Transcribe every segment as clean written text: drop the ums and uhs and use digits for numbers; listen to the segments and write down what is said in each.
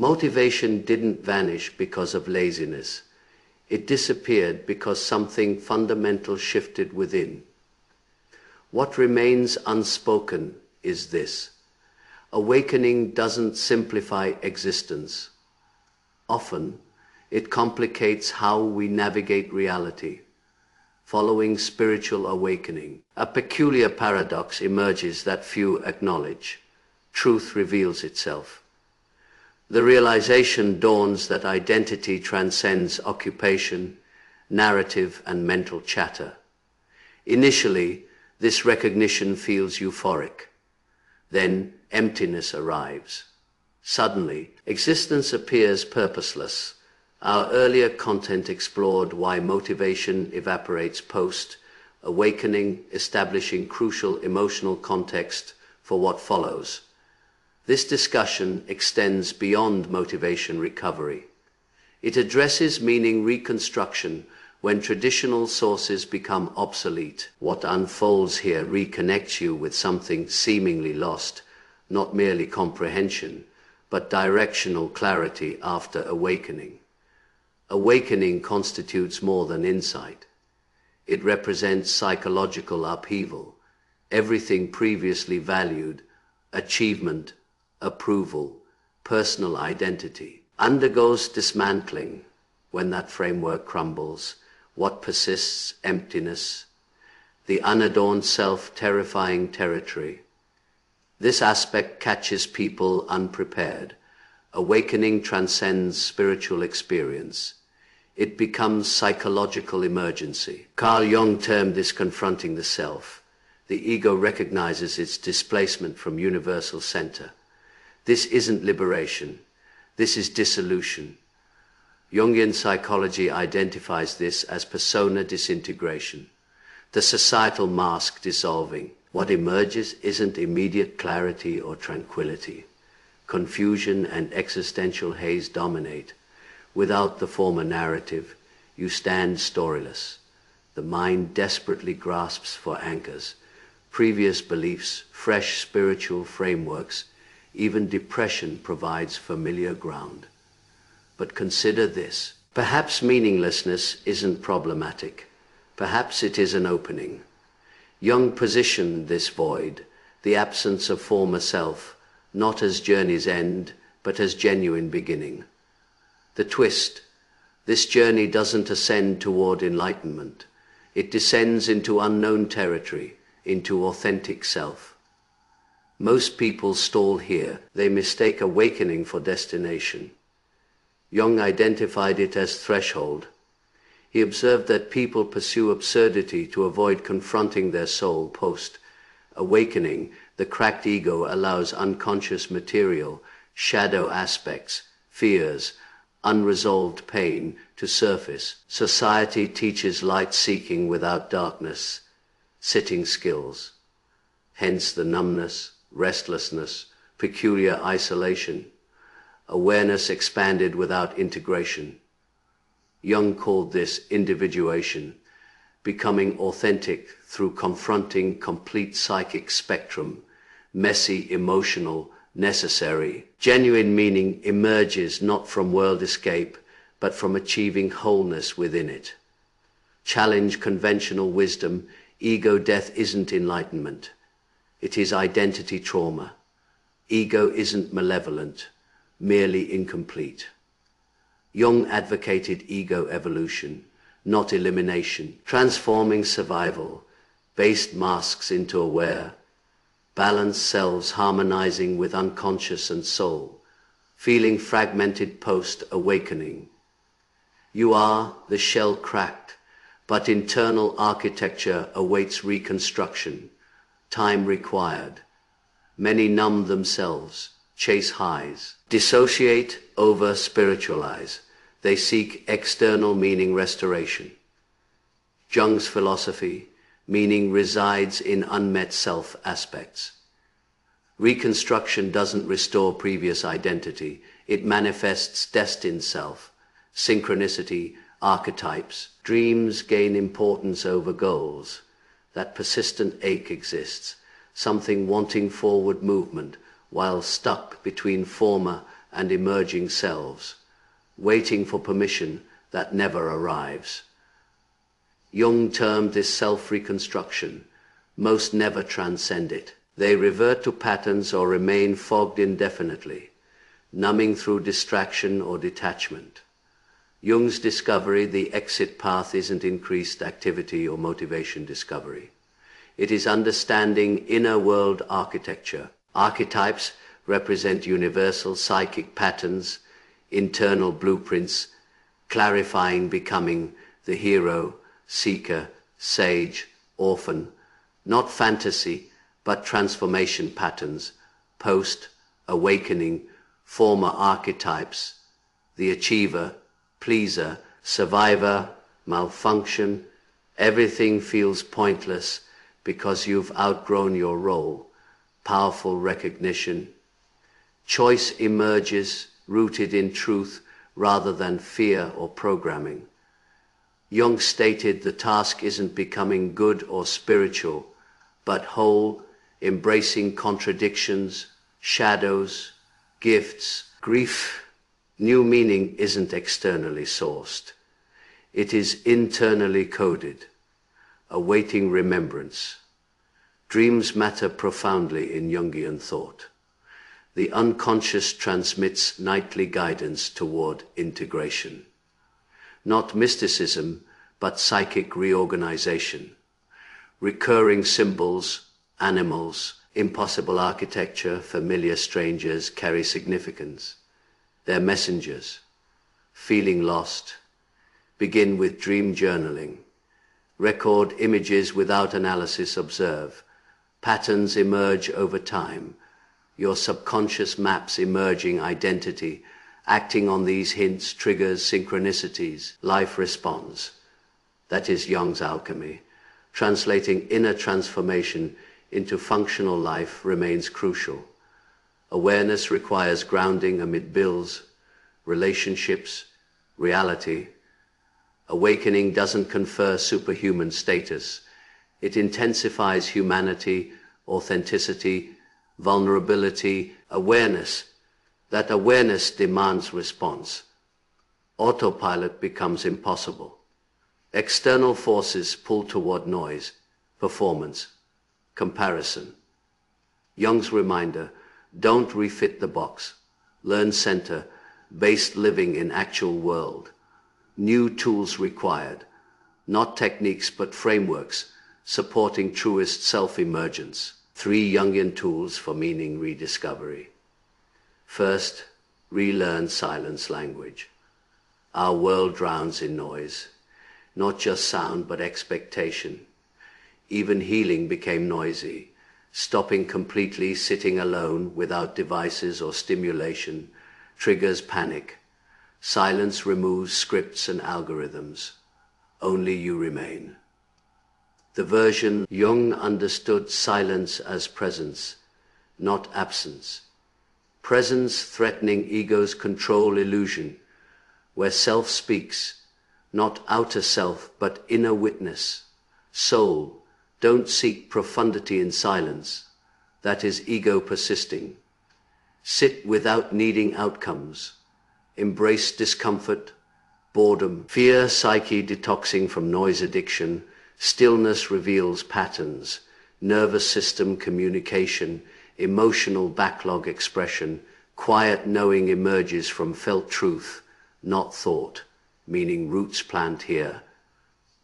Motivation didn't vanish because of laziness. It disappeared because something fundamental shifted within. What remains unspoken is this: awakening doesn't simplify existence. Often, it complicates how we navigate reality. Following spiritual awakening, a peculiar paradox emerges that few acknowledge. Truth reveals itself. The realization dawns that identity transcends occupation, narrative, and mental chatter. Initially, this recognition feels euphoric. Then, emptiness arrives. Suddenly, existence appears purposeless. Our earlier content explored why motivation evaporates post-awakening, establishing crucial emotional context for what follows. This discussion extends beyond motivation recovery. It addresses meaning reconstruction when traditional sources become obsolete. What unfolds here reconnects you with something seemingly lost, not merely comprehension, but directional clarity after awakening. Awakening constitutes more than insight. It represents psychological upheaval. Everything previously valued, achievement, approval, personal identity, undergoes dismantling. When that framework crumbles, what persists? Emptiness, the unadorned self, terrifying territory. This aspect catches people unprepared. Awakening transcends spiritual experience. It becomes psychological emergency. Carl Jung termed this confronting the self. The ego recognizes its displacement from universal center. This isn't liberation. This is dissolution. Jungian psychology identifies this as persona disintegration, the societal mask dissolving. What emerges isn't immediate clarity or tranquility. Confusion and existential haze dominate. Without the former narrative, you stand storyless. The mind desperately grasps for anchors, previous beliefs, fresh spiritual frameworks. Even depression provides familiar ground. But consider this. Perhaps meaninglessness isn't problematic. Perhaps it is an opening. Jung positioned this void, the absence of former self, not as journey's end, but as genuine beginning. The twist: this journey doesn't ascend toward enlightenment. It descends into unknown territory, into authentic self. Most people stall here. They mistake awakening for destination. Jung identified it as threshold. He observed that people pursue absurdity to avoid confronting their soul post-awakening. The cracked ego allows unconscious material, shadow aspects, fears, unresolved pain to surface. Society teaches light-seeking without darkness, sitting skills. Hence the numbness, restlessness, peculiar isolation, awareness expanded without integration. Jung called this individuation, becoming authentic through confronting complete psychic spectrum, messy, emotional, necessary. Genuine meaning emerges not from world escape, but from achieving wholeness within it. Challenge conventional wisdom. Ego death isn't enlightenment. It is identity trauma. Ego isn't malevolent, merely incomplete. Jung advocated ego evolution, not elimination, transforming survival, based masks into aware, balanced selves harmonizing with unconscious and soul, feeling fragmented post-awakening. You are the shell cracked, but internal architecture awaits reconstruction, time required. Many numb themselves, chase highs, dissociate, over-spiritualize. They seek external meaning restoration. Jung's philosophy: meaning resides in unmet self aspects. Reconstruction doesn't restore previous identity. It manifests destined self, synchronicity, archetypes. Dreams gain importance over goals. That persistent ache exists, something wanting forward movement while stuck between former and emerging selves, waiting for permission that never arrives. Jung termed this self-reconstruction. Most never transcend it. They revert to patterns or remain fogged indefinitely, numbing through distraction or detachment. Jung's discovery, the exit path, isn't increased activity or motivation discovery. It is understanding inner world architecture. Archetypes represent universal psychic patterns, internal blueprints, clarifying becoming the hero, seeker, sage, orphan, not fantasy, but transformation patterns, post-awakening, former archetypes, the achiever, pleaser, survivor, malfunction. Everything feels pointless because you've outgrown your role. Powerful recognition. Choice emerges rooted in truth rather than fear or programming. Jung stated the task isn't becoming good or spiritual, but whole, embracing contradictions, shadows, gifts, grief. New meaning isn't externally sourced. It is internally coded, awaiting remembrance. Dreams matter profoundly in Jungian thought. The unconscious transmits nightly guidance toward integration. Not mysticism, but psychic reorganization. Recurring symbols, animals, impossible architecture, familiar strangers carry significance. They're messengers. Feeling lost. Begin with dream journaling. Record images without analysis. Observe. Patterns emerge over time. Your subconscious maps emerging identity. Acting on these hints triggers synchronicities. Life responds. That is Jung's alchemy. Translating inner transformation into functional life remains crucial. Awareness requires grounding amid bills, relationships, reality. Awakening doesn't confer superhuman status. It intensifies humanity, authenticity, vulnerability, awareness. That awareness demands response. Autopilot becomes impossible. External forces pull toward noise, performance, comparison. Jung's reminder, don't refit the box. Learn center, based living in actual world. New tools required, not techniques but frameworks, supporting truest self-emergence. 3 Jungian tools for meaning rediscovery. First, relearn silence language. Our world drowns in noise, not just sound but expectation. Even healing became noisy. Stopping completely, sitting alone without devices or stimulation, triggers panic. Silence removes scripts and algorithms. Only you remain. The version Jung understood silence as presence, not absence. Presence threatening ego's control illusion, where self speaks, not outer self but inner witness. Soul, don't seek profundity in silence. That is ego persisting. Sit without needing outcomes. Embrace discomfort, boredom, fear, psyche detoxing from noise addiction. Stillness reveals patterns, nervous system communication, emotional backlog expression. Quiet knowing emerges from felt truth, not thought, meaning roots plant here.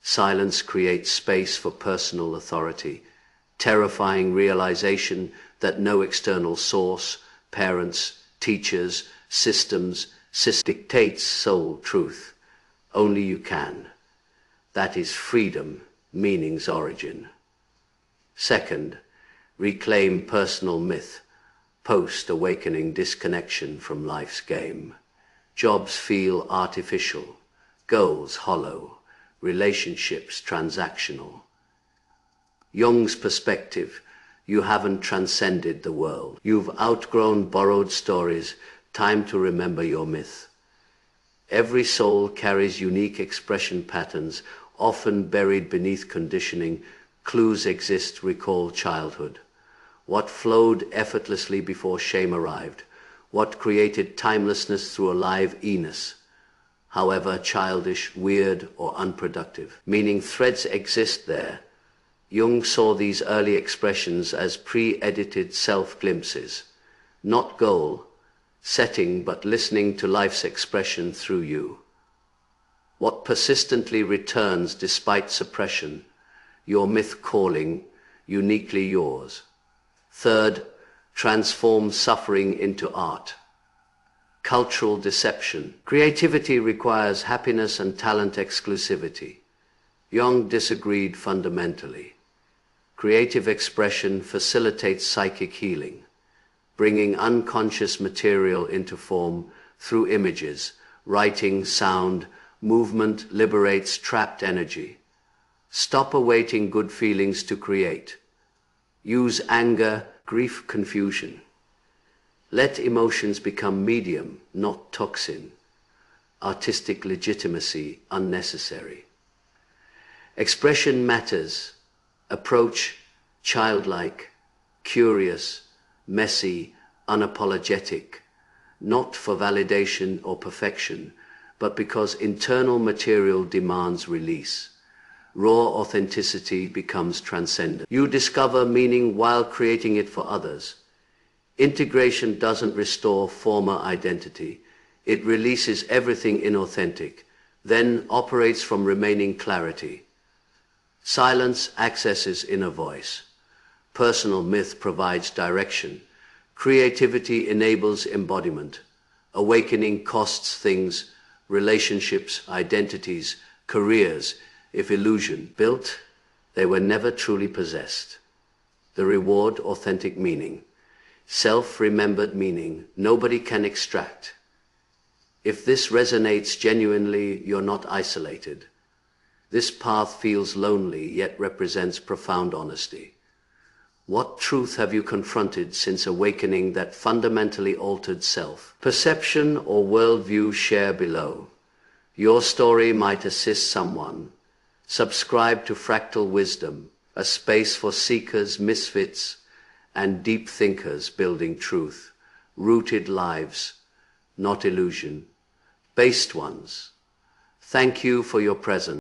Silence creates space for personal authority, terrifying realization that no external source, parents, teachers, systems, dictates soul truth. Only you can. That is freedom, meaning's origin. Second, reclaim personal myth, post-awakening disconnection from life's game. Jobs feel artificial, goals hollow, relationships transactional. Jung's perspective, you haven't transcended the world. You've outgrown borrowed stories, time to remember your myth. Every soul carries unique expression patterns, often buried beneath conditioning. Clues exist, recall childhood. What flowed effortlessly before shame arrived? what created timelessness through a live-ness, however childish, weird, or unproductive. Meaning threads exist there. Jung saw these early expressions as pre-edited self-glimpses, not goal setting, but listening to life's expression through you. What persistently returns despite suppression, your myth calling, uniquely yours. Third, transform suffering into art. Cultural deception. Creativity requires happiness and talent exclusivity. Jung disagreed fundamentally. Creative expression facilitates psychic healing, bringing unconscious material into form through images. Writing, sound, movement liberates trapped energy. Stop awaiting good feelings to create. Use anger, grief, confusion. Let emotions become medium, not toxin. Artistic legitimacy unnecessary. Expression matters. Approach childlike, curious, messy, unapologetic, not for validation or perfection, but because internal material demands release. Raw authenticity becomes transcendent. You discover meaning while creating it for others. Integration doesn't restore former identity. It releases everything inauthentic, then operates from remaining clarity. Silence accesses inner voice. Personal myth provides direction. Creativity enables embodiment. Awakening costs things, relationships, identities, careers. If illusion built, they were never truly possessed. The reward, authentic meaning. Self-remembered meaning nobody can extract. If this resonates genuinely, you're not isolated. This path feels lonely, yet represents profound honesty. What truth have you confronted since awakening that fundamentally altered self? Perception or worldview, share below. Your story might assist someone. Subscribe to Fractal Wisdom, a space for seekers, misfits, and deep thinkers building truth, rooted lives, not illusion, based ones. Thank you for your presence.